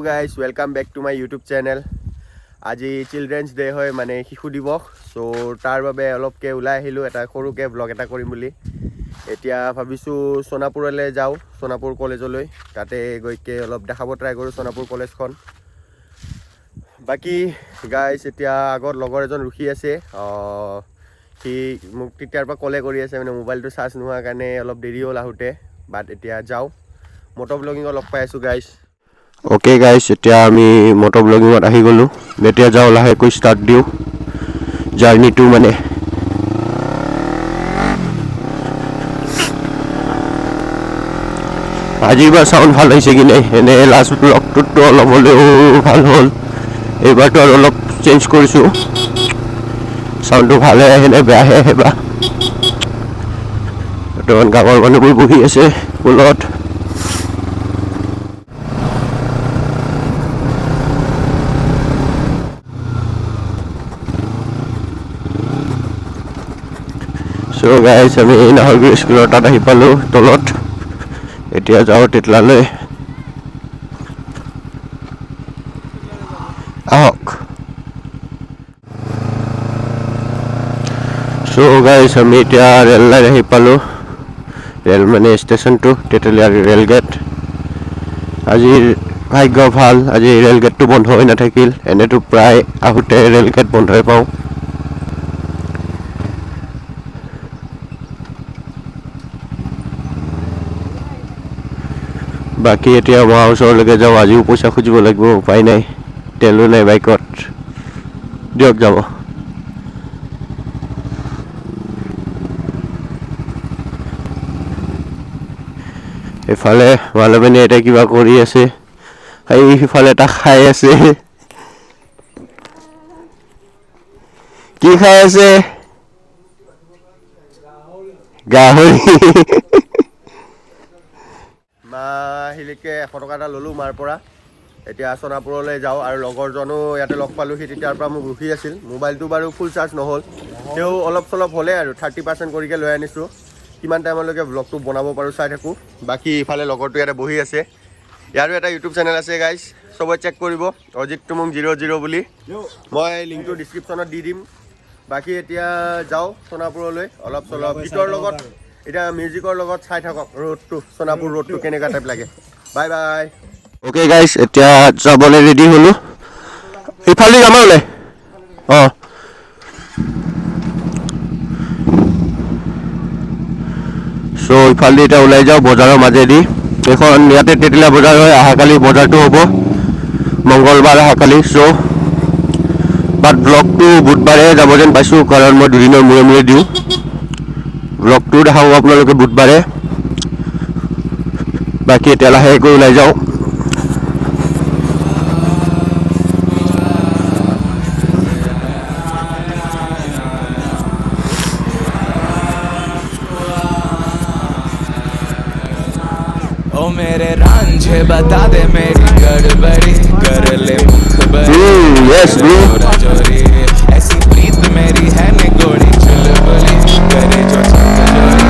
guys, welcome back to my YouTube channel. আজি children's day হয় মানে শিশু দিৱস সো তাৰ বাবে অলপকে ওলাই আহিলো এটা সৰুকে ব্লগ এটা কৰিম বুলি এতিয়া ভাবিছো সোনাপুৰলৈ যাও সোনাপুৰ কলেজলৈ তাতে গৈকে অলপ দেখাব ট্ৰাই কৰো সোনাপুৰ কলেজখন বাকি গাইস এতিয়া আগৰ লগৰ এজন ৰখি আছে সি মোক তেতিয়াৰ পৰা কলে কৰি আছে মানে মোবাইলটো চাৰ্জ নোহোৱা কাৰণে অলপ দেৰি হ'ল আহোতে বাট এতিয়া যাও মটো ব্লগিংত লগ পাই আছো গাইস Okay guys, এতিয়া আমি মটো ব্লগিংত আহি গলো এতিয়া যাও লাহেকৈ স্টার্ট দিও জার্নিটো মানে আজিবা সাউন্ড ভাল হৈছে কি নাই এনে লাস্ট ব্লগটো অলপ হলেও ভাল হ'ল এবাৰটো অলপ চেঞ্জ কৰিছো সাউন্ডটো ভালে আহে নে বেয়া আহে বা বৰ্তমান গাঁৱৰ মানুহবোৰ বহি আছে পুলত So guys, আমি নাহৰগুৰি স্কুলৰ তাত আহি পালো তলত এতিয়া যাও টিটলালৈ আহক So guys, আমি এতিয়া ৰেল লাইন আহি পালো ৰেল মানে ষ্টেচনটো টিটলাৰ ৰেল গেট আজি ভাগ্য ভাল আজি ৰেল গেটটো বন্ধ হৈ নাথাকিল এনেটো প্ৰায় আহোতে ৰেল গেট বন্ধই পাওঁ বাকি এতিয়া মহা ওচৰলৈকে যাওঁ আজিও পইচা খুজিব লাগিব উপায় নাই তেলো নাই বাইকত দিয়ক যাব এফালে মালবনী এটা কিবা কৰি আছে এই ইফালে এটা খাই আছে কি খাই আছে গাহৰি মা আহিলেকে 100 টকা এটা ললো মাৰ পৰা এতিয়া সোনাপুৰলৈ যাওঁ আৰু লগৰজনো ইয়াতে লগ পালো সি তেতিয়াৰ পৰা মোক ৰখি আছিল মোবাইলটো বাৰু ফুল চাৰ্জ নহল তেও অলপ চলপ হলে আৰু 30% কৰিকে লৈ আনিছো কিমান টাইমলৈকে ব্লগটো বনাব পাৰো চাই থাকো বাকি ইফালে লগৰটো ইয়াতে বহি আছে ইয়াৰো এটা ইউটিউব চেনেল আছে গাইস সবাই চেক কৰিব অজিত তুমুং 00 বুলি মই লিংকটো ডেসক্ৰিপচনত দি দিম বাকি এতিয়া যাওঁ সোনাপুৰলৈ অলপ চলপ বিটৰ লগত এটা মিউজিকৰ লগত চাই থাকক ৰোডটো সোনাপুৰ ৰোডটো কেনেকা টাইপ লাগে বাই বাই ওকে গাইস এতিয়া যাবলৈ ৰেডি হলো ইফালে যামলে সো ইফালে এটা ওলাই যাও বজাৰৰ মাজেদি এখন ইয়াতে টেটলা বজাৰ হয় আহাকালি বজাৰটো হ'ব মঙ্গলবাৰ আহাকালি সো বাট ব্লগটো বুধবাৰে যাব যেন পাইছো কাৰণ মই দুদিনৰ মূৰে মূৰে দিওঁ ব্লগটো দেখাব আপোনালোকে বুধবাৰে বাকি এতিয়া লাহেকৈ ওলাই যাওঁ ओ मेरे रांझे बता दे मेरी गड़बड़ी कर ले मुखबरी yes bro चोरी ऐसी प्रीत मेरी है निगोड़ी चुलबुली करे जो चोरी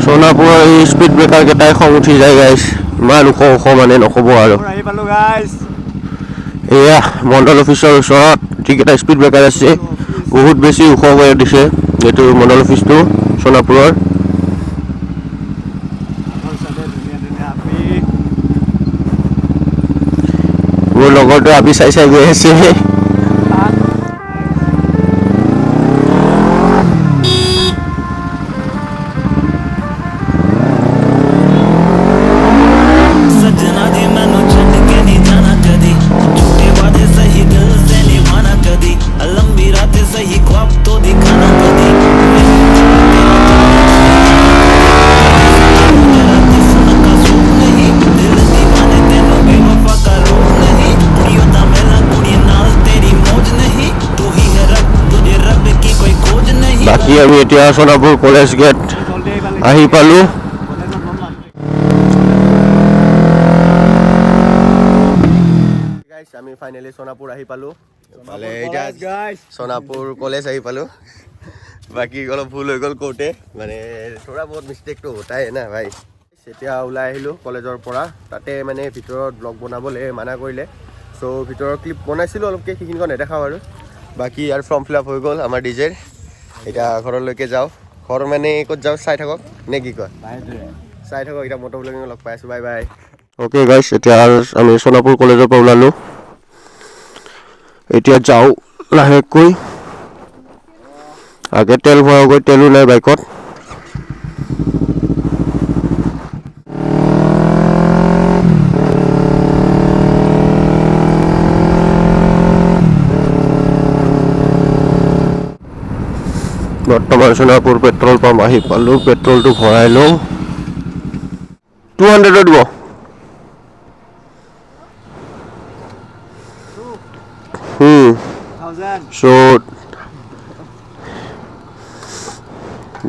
সোনাপুৰৰ স্পীড ব্ৰেকাৰ কেইটাই খং উঠি যায় গাইস ইমান ওখ মানে নক'ব আৰু আহি পালো গাইস এয়া মণ্ডল অফিচৰ ওচৰত যিকেইটা স্পীড ব্ৰেকাৰ আছে বহুত বেছি ওখ হৈ দিছে এইটো মণ্ডল অফিচটো সোনাপুৰৰ মোৰ লগৰটো আপি চাই চাই গৈ আছে আমি এতিয়া সোনাপুৰ কলেজ গেট আহি পালোঁ। আমি ফাইনেলি সোনাপুৰ আহি পালোঁ। সোনাপুৰ কলেজ আহি পালোঁ। বাকী অলপ ভুল হৈ গ'ল কওঁতে, মানে থোৰা বহুত মিষ্টেকটো হতাই না ভাই। এতিয়া ওলাই আহিলোঁ কলেজৰ পৰা, তাতে মানে ভিতৰত ব্লগ বনাবলৈ মানা কৰিলে। চ' ভিতৰৰ ক্লিপ বনাইছিলোঁ অলপকৈ, সেইখিনিখন নেদেখাওঁ আৰু। বাকী আৰু ফৰ্ম ফিল আপ হৈ গ'ল আমাৰ ডিজেৰ। এতিয়া ঘৰলৈকে যাওঁ। ঘৰ মানে ক'ত যাওঁ চাই থাকক নে কি কয়? চাই থাকক। এতিয়া মটৰ ব্লগিং লগ পাই আছোঁ। Bye bye. অ'কে গাইছ, এতিয়া আমি সোনাপুৰ কলেজৰ পৰা ওলালোঁ। এতিয়া যাওঁ লাহেকৈ। আগে তেল ভৰাওঁগৈ, তেলো নাই বাইকত। বৰ্তমান সোনাপুৰ পেট্ৰল পাম্প আহি পালোঁ। পেট্ৰলটো ভৰাই লওঁ। 200 দিব। চ'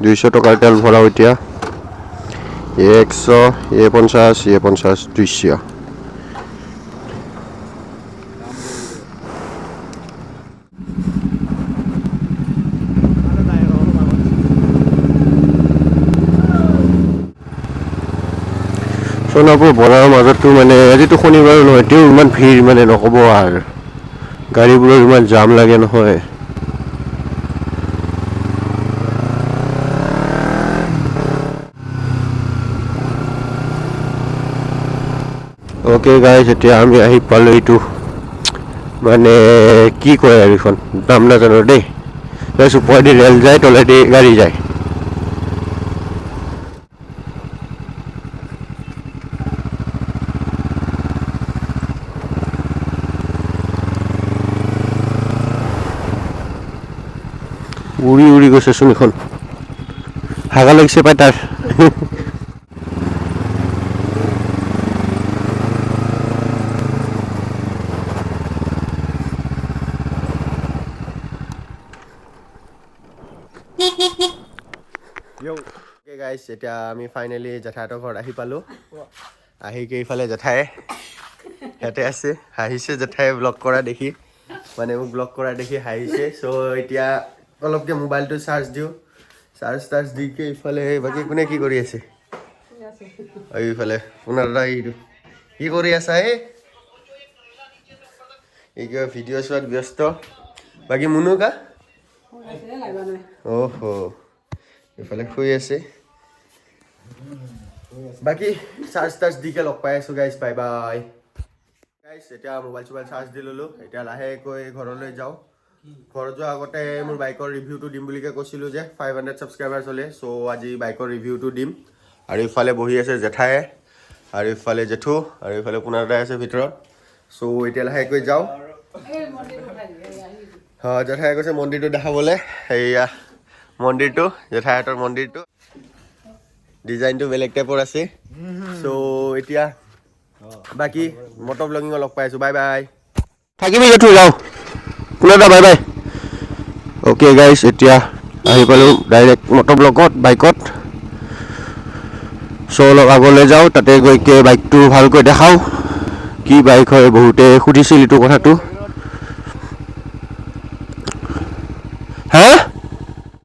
200 টকাৰ তেল ভৰাওঁ এতিয়া। 100, 50, 50, 200। সোনাপুৰ বজাৰৰ মাজতো মানে আজিতো শনিবাৰ নহয়, তেও ইমান ভিৰ মানে নক'ব আৰু। গাড়ীবোৰৰ ইমান জাম লাগে নহয়। অ'কে গাইজ, এতিয়া আমি আহি পালোঁ এইটো মানে কি কয় আৰু এইখন নাম নাজানো দেই। ওপৰেদি ৰেল যায়, তলেদি গাড়ী যায়। উৰি উৰি গৈছেচোন এইখন। হাগা লাগিছে পাই তাৰ। গাইছ, এতিয়া আমি ফাইনেলি জেঠাইহঁতৰ ঘৰত আহি পালোঁ। আহি এইফালে জেঠাই ইয়াতে আছে। হাঁহিছে জেঠাই ব্লগ কৰা দেখি, মানে মোক ব্লগ কৰা দেখি হাঁহিছে। চ' এতিয়া অলপকৈ মোবাইলটো চাৰ্জ দিওঁ। চাৰ্জ দিকে ইফালে বাকী কোনে কি কৰি আছে? এইফালে আপোনাৰ দাদা কি কৰি আছা? এই কিবা ভিডিঅ' চোৱাত ব্যস্ত। বাকী মুনু কা? অহ' এইফালে শুই আছে। বাকী চাৰ্জ দিকে লগ পাই আছোঁ গাইছ। বাই বাই গাইছ। এতিয়া মোবাইল চোবাইল চাৰ্জ দি ল'লোঁ। এতিয়া লাহেকৈ ঘৰলৈ যাওঁ। ঘৰত যোৱাৰ আগতে মোৰ বাইকৰ ৰিভিউটো দিম বুলিকৈ কৈছিলোঁ যে 500 ছাবস্ক্ৰাইবাৰ চলে। চ' আজি বাইকৰ ৰিভিউটো দিম। আৰু ইফালে বহি আছে জেঠাই, আৰু ইফালে জেঠু, আৰু ইফালে পোনা দাদাই আছে ভিতৰত। চ' এতিয়া লাহেকৈ যাওঁ। জেঠাই কৈছে মন্দিৰটো দেখাবলৈ। সেয়া মন্দিৰটো, জেঠাইহঁতৰ মন্দিৰটো। ডিজাইনটো বেলেগ টাইপৰ আছে। চ' এতিয়া বাকী মটৰ ব্লগিঙত লগ পাই আছোঁ। Bye bye. থাকিবি জেঠু, যাওঁ। পোনা দা বাই বাই। অ'কে গাইছ, এতিয়া আহি পালোঁ ডাইৰেক্ট মটৰ ব্লগত বাইকত। চ' অলপ আগলৈ যাওঁ, তাতে গৈকে বাইকটো ভালকৈ দেখাওঁ। কি বাইক হয়, বহুতে সুধিছিল এইটো কথাটো। হা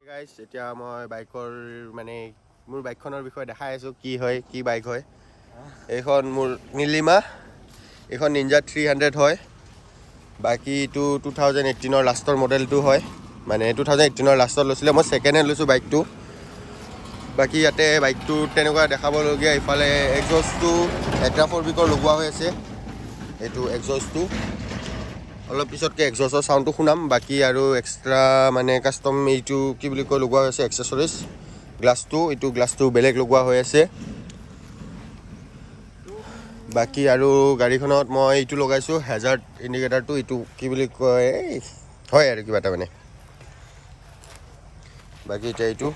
গাইছ, এতিয়া মই বাইকৰ মানে মোৰ বাইকখনৰ বিষয়ে দেখাই আছোঁ। কি হয়, কি বাইক হয়। এইখন মোৰ নীলিমা। এইখন নিঞ্জা 300 হয়। বাকী এইটো 2018 লাষ্টৰ মডেলটো হয়। মানে 2018 লাষ্টত লৈছিলে। মই ছেকেণ্ড হেণ্ড লৈছোঁ বাইকটো। বাকী ইয়াতে বাইকটো তেনেকুৱা দেখাবলগীয়া, ইফালে এক্সজষ্টটো এগ্ৰাফৰ লগোৱা হৈ আছে। এইটো এক্সজষ্টটো অলপ পিছতকৈ এক্সজষ্টৰ চাউণ্ডটো শুনাম। বাকী আৰু এক্সট্ৰা মানে কাষ্টম এইটো কি বুলি কয় লগোৱা হৈছে এক্সেছৰিজ। এইটো গ্লাছটো বেলেগ লগোৱা হৈ আছে। বাকী আৰু গাড়ীখনত মই এইটো লগাইছোঁ হেজাৰ্ড ইণ্ডিকেটাৰটো। এইটো কি বুলি কয়, হয় আৰু কিবা এটা মানে। বাকী এতিয়া এইটো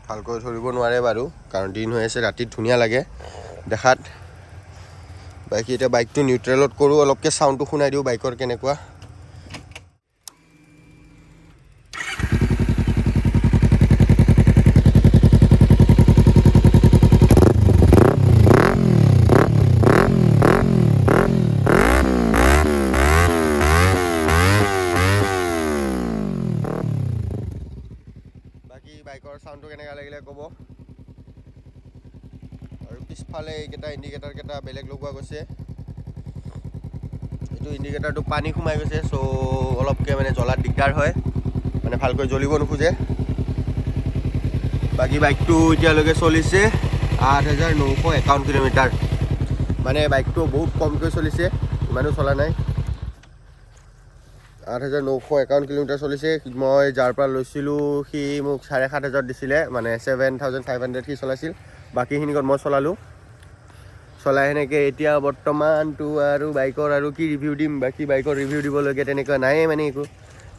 ভালকৈ ধৰিব নোৱাৰে বাৰু, কাৰণ দিন হৈ আছে। ৰাতিত ধুনীয়া লাগে দেখাত। বাকী এতিয়া বাইকটো নিউট্ৰেলত কৰোঁ, অলপকৈ চাউণ্ডটো শুনাই দিওঁ বাইকৰ কেনেকুৱা। ইণ্ডিকেটাৰকেইটা বেলেগ লগোৱা গৈছে। এইটো ইণ্ডিকেটাৰটো পানী সোমাই গৈছে, চ' অলপকৈ মানে জ্বলাত দিগদাৰ হয়, মানে ভালকৈ জ্বলিব নোখোজে। বাকী বাইকটো এতিয়ালৈকে চলিছে 8,951 কিলোমিটাৰ, মানে বাইকটো বহুত কমকৈ চলিছে, ইমানো চলা নাই। 8,951 কিলোমিটাৰ চলিছে। মই যাৰ পৰা লৈছিলোঁ সি মোক 7,500 দিছিলে, মানে 7,500 সি চলাইছিল, বাকীখিনিকত মই চলালোঁ। চলাই সেনেকৈ এতিয়া বৰ্তমানটো আৰু বাইকৰ আৰু কি ৰিভিউ দিম, বাকী বাইকৰ ৰিভিউ দিবলগীয়া তেনেকুৱা নায়েই মানে একো।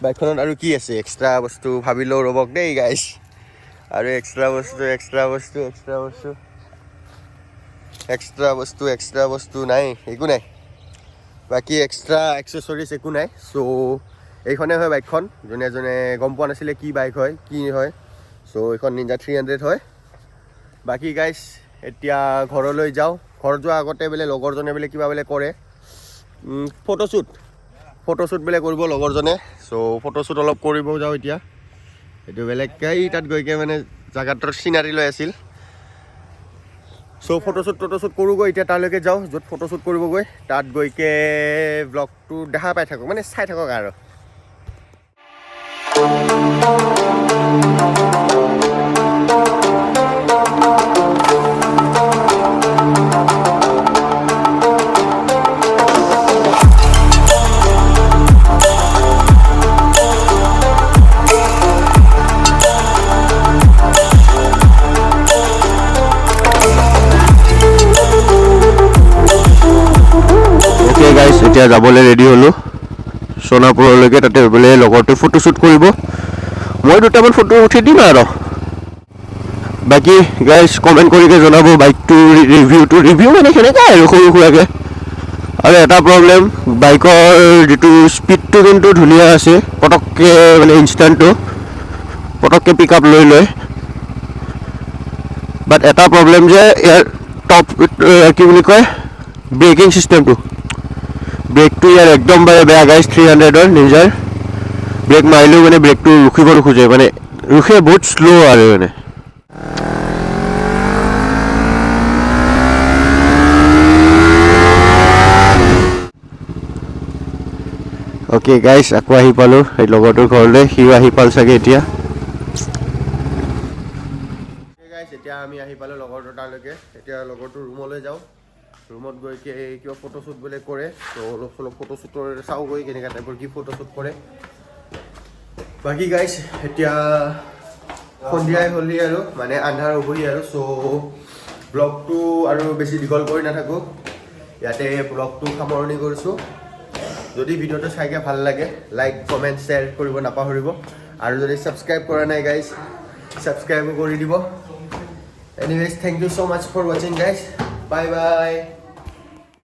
বাইকখনত আৰু কি আছে এক্সট্ৰা বস্তু ভাবিলেও ৰ'বক দেই গাইছ, আৰু এক্সট্ৰা বস্তু নাই, একো নাই। বাকী এক্সট্ৰা এক্সেচৰিজ একো নাই। চ' এইখনেই হয় বাইকখন, যোনে গম পোৱা নাছিলে কি বাইক হয় কি হয়। চ' এইখন নিনজা 300 হয়। বাকী গাইছ এতিয়া ঘৰলৈ যাওঁ। ঘৰত যোৱাৰ আগতে বোলে লগৰজনে বোলে কিবা বোলে কৰে, ফটোশ্বুট বোলে কৰিব লগৰজনে। চ' ফটোশ্বুট অলপ কৰিব যাওঁ এতিয়া। এইটো বেলেগকৈ তাত গৈকে মানে জেগাটোৰ চিনাৰী লৈ আছিল। চ' ফটোশ্বুট কৰোঁগৈ এতিয়া, তালৈকে যাওঁ য'ত ফটোশ্বুট কৰিবগৈ। তাত গৈকে ব্লগটো দেখা পাই থাকক, মানে চাই থাকক আৰু। অ'কে গাইছ, এতিয়া যাবলৈ ৰেডি হ'লোঁ সোণাপুৰলৈকে। তাতে বোলে লগৰটোৱে ফটোশ্বুট কৰিব, মই দুটামান ফটো উঠি দিম আৰু। বাকী গাইছ কমেণ্ট কৰিকে জনাব বাইকটোৰ ৰিভিউ মানে সেনেকুৱাই আৰু সৰু সুৰাকৈ। আৰু এটা প্ৰব্লেম, বাইকৰ যিটো স্পীডটো কিন্তু ধুনীয়া আছে, পটককৈ মানে ইনষ্টেণ্টটো পটককৈ পিক আপ লৈ লয়। বাট এটা প্ৰব্লেম যে ইয়াৰ টপ কি বুলি কয় ব্ৰেকিং চিষ্টেমটো, ব্ৰেকটো ইয়াৰ একদম বেয়া গাইছ। 300ৰ নিনজাৰ ব্ৰেক মাৰিলেও মানে ব্ৰেকটো ৰখিব নোখোজে, মানে ৰখে বহুত শ্ল' আৰু মানে। অ'কে গাইছ, আকৌ আহি পালোঁ এই লগৰটোৰ ঘৰলৈ, সিও আহি পাল চাগে এতিয়া। গাইছ এতিয়া আমি আহি পালোঁ লগৰটোৰ তালৈকে। এতিয়া লগৰটোৰ ৰুমলৈ যাওঁ। ৰুমত গৈ কিবা ফটোশ্বুট বোলে কৰে, ত' অলপ চলপ ফটোশ্বুটৰ চাওঁগৈ কেনেকুৱা টাইপৰ কি ফটোশ্বুট কৰে। বাকী গাইছ এতিয়া সন্ধিয়াই হ'লি আৰু, মানে আন্ধাৰ হ'বহি আৰু। চ' ব্লগটো আৰু বেছি দীঘল কৰি নাথাকোঁ, ইয়াতে ব্লগটো সামৰণি কৰিছোঁ। যদি ভিডিঅ'টো চাইকে ভাল লাগে লাইক কমেণ্ট শ্বেয়াৰ কৰিব নাপাহৰিব, আৰু যদি ছাবস্ক্ৰাইব কৰা নাই গাইজ ছাবস্ক্ৰাইবো কৰি দিব। Anyways thank you so' much for ৱাচিং গাইজ, বাই বাই।